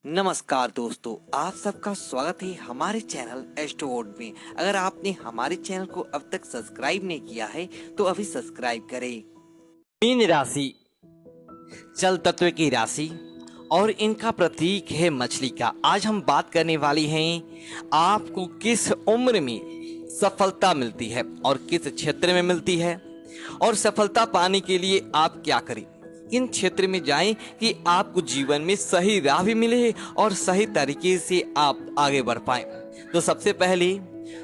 नमस्कार दोस्तों, आप सबका स्वागत है हमारे चैनल एस्ट्रोवर्ड में। अगर आपने हमारे चैनल को अब तक सब्सक्राइब नहीं किया है तो अभी सब्सक्राइब करें। मीन राशि जल तत्व की राशि और इनका प्रतीक है मछली का। आज हम बात करने वाली हैं आपको किस उम्र में सफलता मिलती है और किस क्षेत्र में मिलती है, और सफलता पाने के लिए आप क्या करें, किन क्षेत्र में जाएं कि आपको जीवन में सही राह भी मिले और सही तरीके से आप आगे बढ़ पाएं। तो सबसे पहले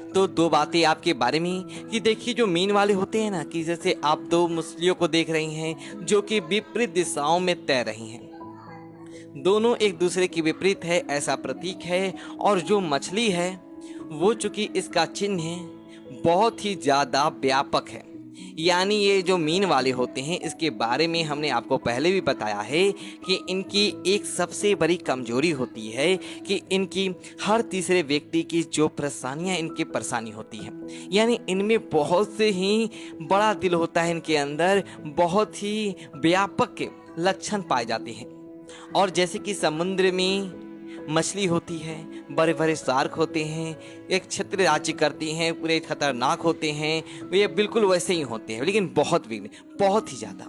तो दो बातें आपके बारे में कि देखिए, जो मीन वाले होते हैं ना, कि जैसे आप दो मछलियों को देख रही हैं जो कि विपरीत दिशाओं में तैर रही हैं, दोनों एक दूसरे के विपरीत है ऐसा प्रतीक है। और जो मछली है वो चूंकि इसका चिन्ह है बहुत ही ज़्यादा व्यापक है, यानी ये जो मीन वाले होते हैं इसके बारे में हमने आपको पहले भी बताया है कि इनकी एक सबसे बड़ी कमजोरी होती है कि इनकी हर तीसरे व्यक्ति की जो परेशानियां इनकी परेशानी होती है, यानी इनमें बहुत से ही बड़ा दिल होता है, इनके अंदर बहुत ही व्यापक लक्षण पाए जाते हैं। और जैसे कि समुद्र में मछली होती है, बड़े बड़े शार्क होते हैं, एक क्षेत्र राज्य करती हैं, पूरे खतरनाक होते हैं, ये बिल्कुल वैसे ही होते हैं, लेकिन बहुत भी बहुत ही ज़्यादा।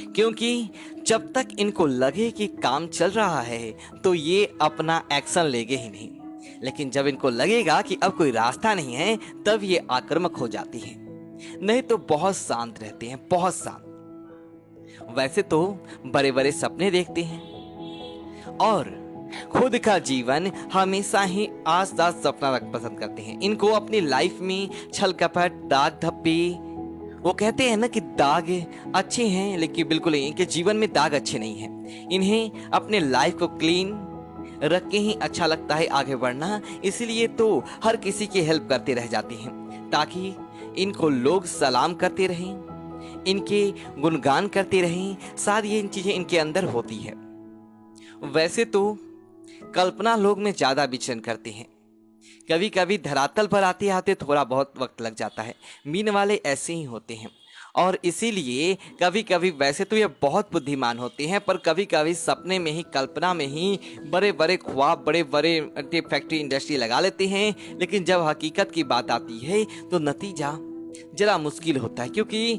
क्योंकि जब तक इनको लगे कि काम चल रहा है तो ये अपना एक्शन लेंगे ही नहीं, लेकिन जब इनको लगेगा कि अब कोई रास्ता नहीं है तब ये आक्रामक हो जाती हैं। नहीं तो बहुत शांत रहते हैं, बहुत शांत। वैसे तो बड़े बड़े सपने देखते हैं और खुद का जीवन हमेशा ही आस-पास सपना रख पसंद करते हैं। इनको अपनी लाइफ में छल कपट, दाग धब्बे, वो कहते हैं ना कि दाग अच्छे हैं लेकिन बिल्कुल नहीं, इनके जीवन में दाग अच्छे नहीं हैं। इन्हें अपने लाइफ को क्लीन रख के ही अच्छा लगता है आगे बढ़ना, इसलिए तो हर किसी की हेल्प करते रह जाते हैं ताकि इनको लोग सलाम करते रहें, इनके गुणगान करते रहें। सारी ये चीज़ें इनके अंदर होती है। वैसे तो कल्पना लोग में ज़्यादा विचरण करते हैं, कभी कभी धरातल पर आते आते थोड़ा बहुत वक्त लग जाता है। मीन वाले ऐसे ही होते हैं और इसीलिए कभी कभी वैसे तो ये बहुत बुद्धिमान होते हैं, पर कभी कभी सपने में ही, कल्पना में ही बड़े बड़े ख्वाब, बड़े बड़े फैक्ट्री इंडस्ट्री लगा लेते हैं, लेकिन जब हकीकत की बात आती है तो नतीजा जरा मुश्किल होता है, क्योंकि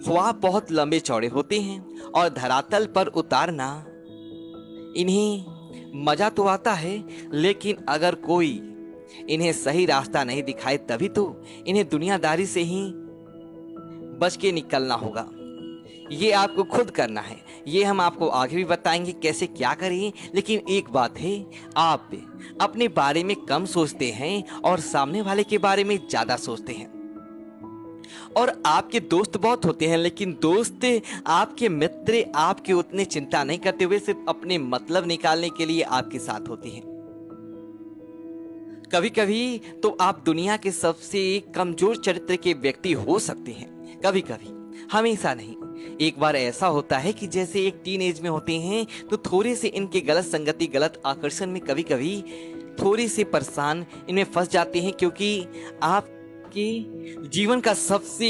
ख्वाब बहुत लंबे चौड़े होते हैं और धरातल पर उतारना इन्हें मजा तो आता है, लेकिन अगर कोई इन्हें सही रास्ता नहीं दिखाए तभी तो इन्हें दुनियादारी से ही बच के निकलना होगा। ये आपको खुद करना है, ये हम आपको आगे भी बताएंगे कैसे क्या करें। लेकिन एक बात है, आप अपने बारे में कम सोचते हैं और सामने वाले के बारे में ज़्यादा सोचते हैं। और आपके दोस्त बहुत होते हैं, लेकिन दोस्त, आपके मित्र आपके उतने चिंता नहीं करते हुए सिर्फ अपने मतलब निकालने के लिए आपके साथ होते हैं। कभी कभी तो आप दुनिया के सबसे कमजोर चरित्र के व्यक्ति हो सकते हैं, कभी कभी, हमेशा नहीं। एक बार ऐसा होता है कि जैसे एक टीन एज में होते हैं तो थोड़े से इनके गलत संगति, गलत आकर्षण में कभी कभी थोड़ी से परेशान इनमें फंस जाते हैं, क्योंकि आप कि जीवन का सबसे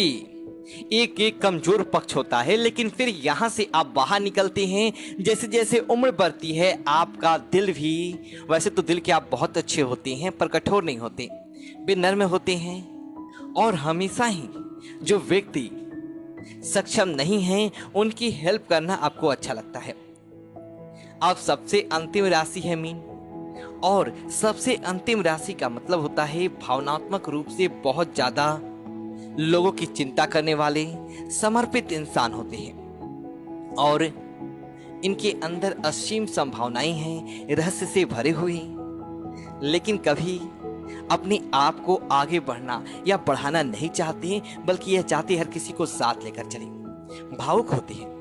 एक एक कमजोर पक्ष होता है। लेकिन फिर यहाँ से आप बाहर निकलते हैं, जैसे जैसे उम्र बढ़ती है आपका दिल भी, वैसे तो दिल के आप बहुत अच्छे होते हैं पर कठोर नहीं होते, वे नर्म होते हैं। और हमेशा ही जो व्यक्ति सक्षम नहीं है उनकी हेल्प करना आपको अच्छा लगता है। आप सबसे अंतिम राशि है मीन, और सबसे अंतिम राशि का मतलब होता है भावनात्मक रूप से बहुत ज्यादा लोगों की चिंता करने वाले समर्पित इंसान होते हैं और इनके अंदर असीम संभावनाएं हैं, रहस्य से भरे हुए, लेकिन कभी अपने आप को आगे बढ़ना या बढ़ाना नहीं चाहते, बल्कि यह चाहते हर किसी को साथ लेकर चले। भावुक होते हैं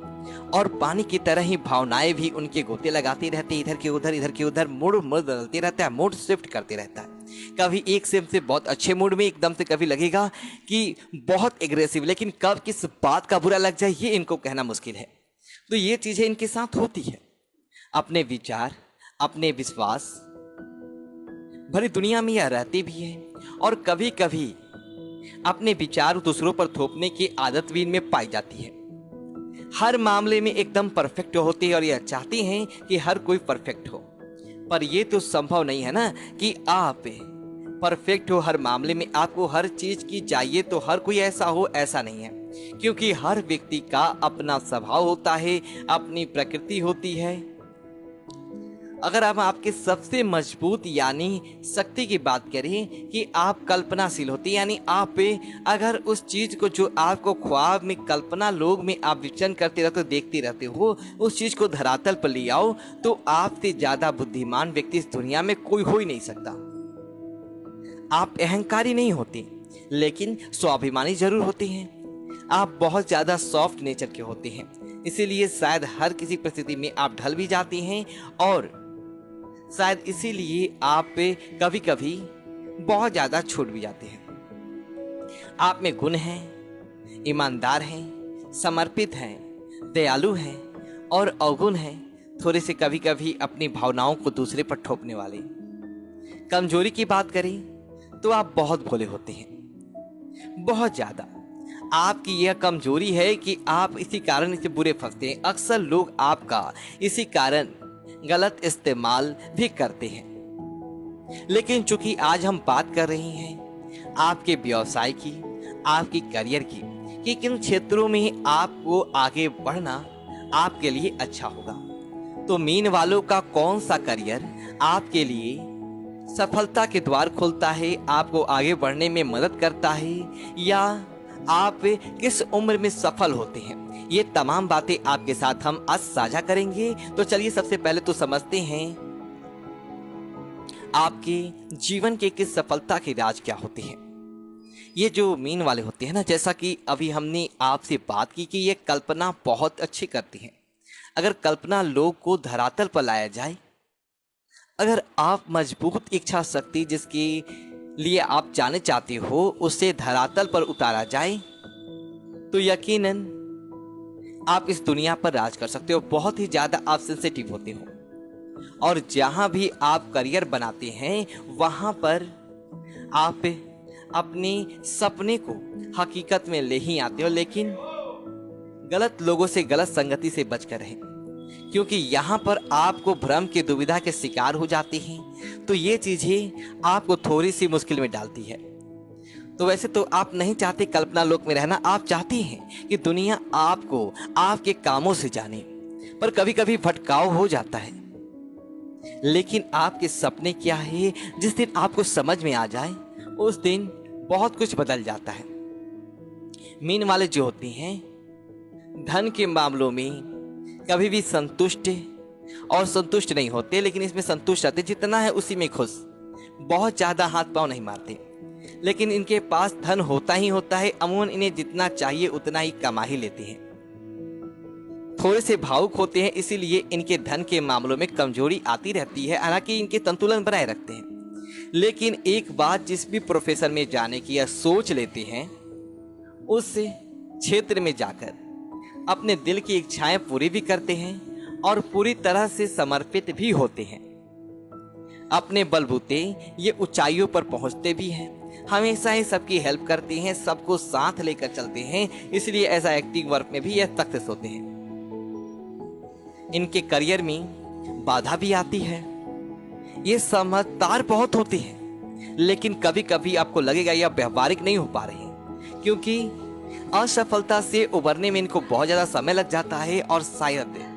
और पानी की तरह ही भावनाएं भी उनके गोते लगाते रहते, इधर के उधर, इधर के उधर, मूड बदलते रहता है, मूड शिफ्ट करते रहता है। कभी एक से बहुत अच्छे मूड में एकदम से, कभी लगेगा कि बहुत एग्रेसिव, लेकिन कब किस बात का बुरा लग जाए ये इनको कहना मुश्किल है। तो ये चीजें इनके साथ होती है। अपने विचार, अपने विश्वास भरी दुनिया में यह रहते भी है और कभी कभी अपने विचार दूसरों पर थोपने की आदत भी इनमें पाई जाती है। हर मामले में एकदम परफेक्ट होती है और यह चाहती हैं कि हर कोई परफेक्ट हो। पर ये तो संभव नहीं है ना कि आप परफेक्ट हो हर मामले में, आपको हर चीज की चाहिए तो हर कोई ऐसा हो, ऐसा नहीं है। क्योंकि हर व्यक्ति का अपना स्वभाव होता है, अपनी प्रकृति होती है। अगर हम आपके सबसे मजबूत यानी शक्ति की बात करें कि आप कल्पनाशील होते हैं, यानी आप अगर उस चीज को जो आपको ख्वाब में कल्पना लोग में आप विचरण करते रहते हो, देखते रहते हो, उस चीज को धरातल पर ले आओ, तो आपसे ज्यादा बुद्धिमान व्यक्ति इस दुनिया में कोई हो ही नहीं सकता। आप अहंकारी नहीं होते, लेकिन स्वाभिमानी जरूर होते हैं। आप बहुत ज्यादा सॉफ्ट नेचर के होते हैं, इसीलिए शायद हर किसी परिस्थिति में आप ढल भी जाते हैं, और शायद इसीलिए आप पे कभी कभी बहुत ज्यादा छूट भी जाते हैं। आप में गुण हैं, ईमानदार हैं, समर्पित हैं, दयालु हैं और अवगुण हैं, थोड़े से कभी कभी अपनी भावनाओं को दूसरे पर थोपने वाले। कमजोरी की बात करें तो आप बहुत भोले होते हैं, बहुत ज्यादा। आपकी यह कमजोरी है कि आप इसी कारण इसे बुरे फंसते हैं। अक्सर लोग आपका इसी कारण गलत इस्तेमाल भी करते हैं। लेकिन चूंकि आज हम बात कर रहे हैं आपके व्यवसाय की, आपकी करियर की, कि किन क्षेत्रों में आपको आगे बढ़ना आपके लिए अच्छा होगा, तो मीन वालों का कौन सा करियर आपके लिए सफलता के द्वार खोलता है, आपको आगे बढ़ने में मदद करता है, या आप किस उम्र में सफल होते हैं, ये तमाम बातें आपके साथ हम आज साझा करेंगे। तो चलिए सबसे पहले तो समझते हैं आपके जीवन के किस सफलता के राज क्या होते हैं। ये जो मीन वाले होते हैं ना, जैसा कि अभी हमने आपसे बात की कि ये कल्पना बहुत अच्छी करती हैं। अगर कल्पना लोग को धरातल पर लाया जाए, अगर आप मजबूत इच्छा शक्ति जिसके लिए आप जाने चाहते हो उसे धरातल पर उतारा जाए, तो यकीनन आप इस दुनिया पर राज कर सकते हो। बहुत ही ज्यादा आप सेंसिटिव होते हो, और जहां भी आप करियर बनाते हैं वहां पर आप अपने सपने को हकीकत में ले ही आते हो, लेकिन गलत लोगों से, गलत संगति से बचकर रहें, क्योंकि यहाँ पर आपको भ्रम की दुविधा के शिकार हो जाते हैं, तो ये चीजें आपको थोड़ी सी मुश्किल में डालती है। तो वैसे तो आप नहीं चाहते कल्पना लोक में रहना, आप चाहते हैं कि दुनिया आपको आपके कामों से जाने, पर कभी कभी भटकाव हो जाता है। लेकिन आपके सपने क्या है, जिस दिन आपको समझ में आ जाए उस दिन बहुत कुछ बदल जाता है। मीन वाले जो होते हैं धन के मामलों में कभी भी संतुष्ट नहीं होते, लेकिन इसमें संतुष्ट रहते, जितना है उसी में खुश, बहुत ज्यादा हाथ पांव नहीं मारते। लेकिन इनके पास धन होता ही होता है, अमूमन इन्हें जितना चाहिए उतना ही कमा ही लेते हैं। थोड़े से भावुक होते हैं, इसीलिए इनके धन के मामलों में कमजोरी आती रहती है, हालांकि इनके संतुलन बनाए रखते हैं। लेकिन एक बात जिस भी प्रोफेशन में जाने की या सोच लेते हैं, उस क्षेत्र में जाकर अपने दिल की इच्छाएं पूरी भी करते हैं और पूरी तरह से समर्पित भी होते हैं। अपने बलबूते ये ऊंचाइयों पर पहुंचते भी हैं, हमेशा ही सबकी हेल्प करते हैं, सबको साथ लेकर चलते हैं, इसलिए ऐसा एक्टिंग वर्क में भी ये सक्सेस होते हैं। इनके करियर में बाधा भी आती है, ये समझदार बहुत होते हैं, लेकिन कभी कभी आपको लगेगा यह व्यवहारिक नहीं हो पा रहे हैं, क्योंकि असफलता से उबरने में इनको बहुत ज्यादा समय लग जाता है, और शायद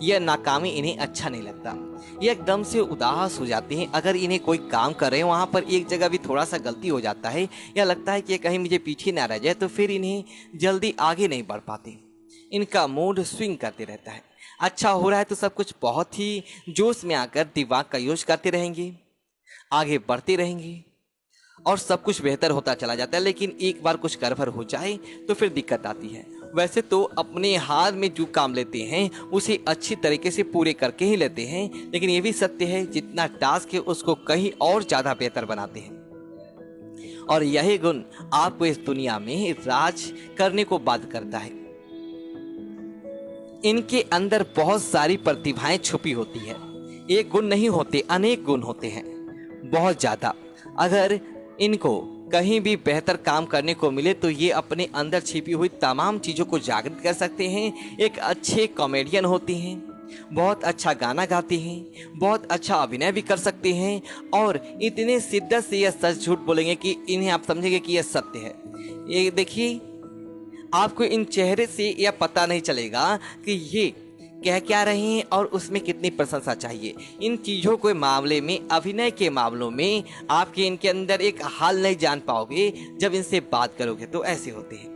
यह नाकामी इन्हें अच्छा नहीं लगता। ये एकदम से उदास हो जाते हैं। अगर इन्हें कोई काम कर रहे हैं, वहां पर एक जगह भी थोड़ा सा गलती हो जाता है, या लगता है कि कहीं मुझे पीछे ना रह जाए, तो फिर इन्हें जल्दी आगे नहीं बढ़ पाते। इनका मूड स्विंग करते रहता है। अच्छा हो रहा है तो सब कुछ बहुत ही जोश में आकर दिमाग का यूज करते रहेंगे, आगे बढ़ते रहेंगे और सब कुछ बेहतर होता चला जाता है। लेकिन एक बार कुछ गड़बड़ हो जाए तो फिर दिक्कत आती है। वैसे तो अपने हाथ में जो काम लेते हैं उसे अच्छी तरीके से पूरे करके ही लेते हैं, लेकिन ये भी सत्य है जितना टास्क है उसको कहीं और ज्यादा बेहतर बनाते हैं, और यही गुण आपको इस दुनिया में राज करने को बाध्य करता है। इनके अंदर बहुत सारी प्रतिभाएं छुपी होती है, एक गुण नहीं होते, अनेक गुण होते हैं, बहुत ज्यादा। अगर इनको कहीं भी बेहतर काम करने को मिले तो ये अपने अंदर छिपी हुई तमाम चीजों को जागृत कर सकते हैं। एक अच्छे कॉमेडियन होते हैं, बहुत अच्छा गाना गाते हैं, बहुत अच्छा अभिनय भी कर सकते हैं और इतने शिद्दत से यह सच झूठ बोलेंगे कि इन्हें आप समझेंगे कि यह सत्य है। ये देखिए, आपको इन चेहरे से यह पता नहीं चलेगा कि ये कह क्या रहे हैं और उसमें कितनी प्रशंसा चाहिए। इन चीज़ों के मामले में, अभिनय के मामलों में आपके इनके अंदर एक हाल नहीं जान पाओगे जब इनसे बात करोगे, तो ऐसे होते हैं।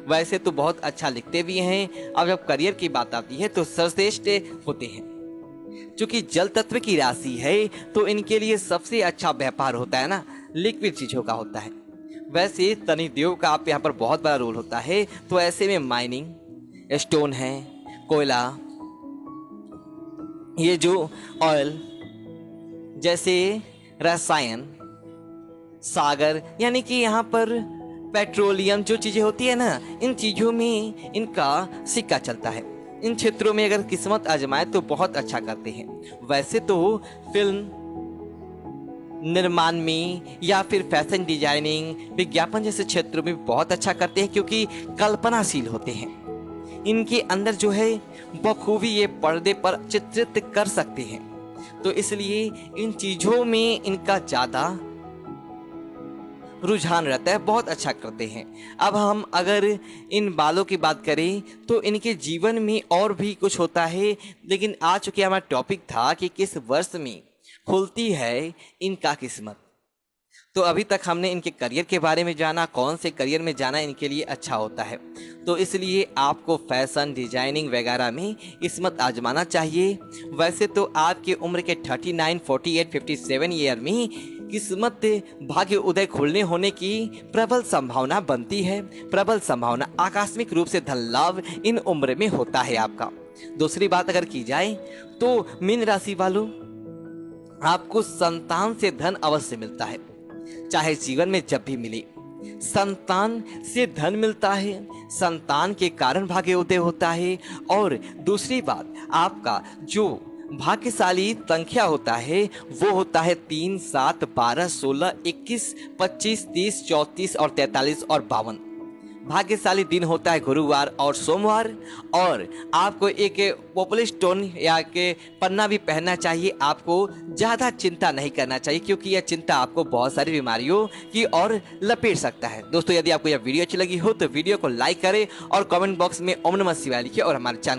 वैसे तो बहुत अच्छा लिखते भी हैं, अब जब करियर की बात आती है तो सर्वश्रेष्ठ होते हैं। चूंकि जल तत्व की राशि है तो इनके लिए सबसे अच्छा व्यापार होता है ना, लिक्विड चीज़ों का होता है। वैसे शनि देव का आप यहाँ पर बहुत बड़ा रोल होता है, तो ऐसे में माइनिंग, स्टोन है, कोयला, ये जो ऑयल जैसे रसायन, सागर, यानी कि यहाँ पर पेट्रोलियम जो चीज़ें होती है ना, इन चीज़ों में इनका सिक्का चलता है। इन क्षेत्रों में अगर किस्मत आजमाए तो बहुत अच्छा करते हैं। वैसे तो फिल्म निर्माण में या फिर फैशन डिजाइनिंग, विज्ञापन जैसे क्षेत्रों में बहुत अच्छा करते हैं, क्योंकि कल्पनाशील होते हैं। इनके अंदर जो है बखूबी ये पर्दे पर चित्रित कर सकते हैं, तो इसलिए इन चीज़ों में इनका ज़्यादा रुझान रहता है, बहुत अच्छा करते हैं। अब हम अगर इन बालों की बात करें तो इनके जीवन में और भी कुछ होता है, लेकिन आज चूंकि हमारा टॉपिक था कि किस वर्ष में खुलती है इनका किस्मत, तो अभी तक हमने इनके करियर के बारे में जाना, कौन से करियर में जाना इनके लिए अच्छा होता है। तो इसलिए आपको फैशन डिजाइनिंग वगैरह में किस्मत आजमाना चाहिए। वैसे तो आपकी उम्र के 39, 48, 57 ईयर में किस्मत भाग्य उदय खुलने होने की प्रबल संभावना बनती है। प्रबल संभावना, आकस्मिक रूप से धन लाभ इन उम्र में होता है आपका। दूसरी बात अगर की जाए तो मीन राशि वालों, आपको संतान से धन अवश्य मिलता है, चाहे जीवन में जब भी मिले। संतान से धन मिलता है, संतान के कारण भाग्य उदय होता है। और दूसरी बात, आपका जो भाग्यशाली संख्या होता है वो होता है 3, 7, 12, 16, 21, 25, 30, 34 और 43 और 52। भाग्यशाली दिन होता है गुरुवार और सोमवार। और आपको एक पोपल स्टोन या के पन्ना भी पहनना चाहिए। आपको ज़्यादा चिंता नहीं करना चाहिए, क्योंकि यह चिंता आपको बहुत सारी बीमारियों की ओर लपेट सकता है। दोस्तों, यदि आपको यह वीडियो अच्छी लगी हो तो वीडियो को लाइक करें और कमेंट बॉक्स में ओम नमः शिवाय लिखिए और हमारे चैनल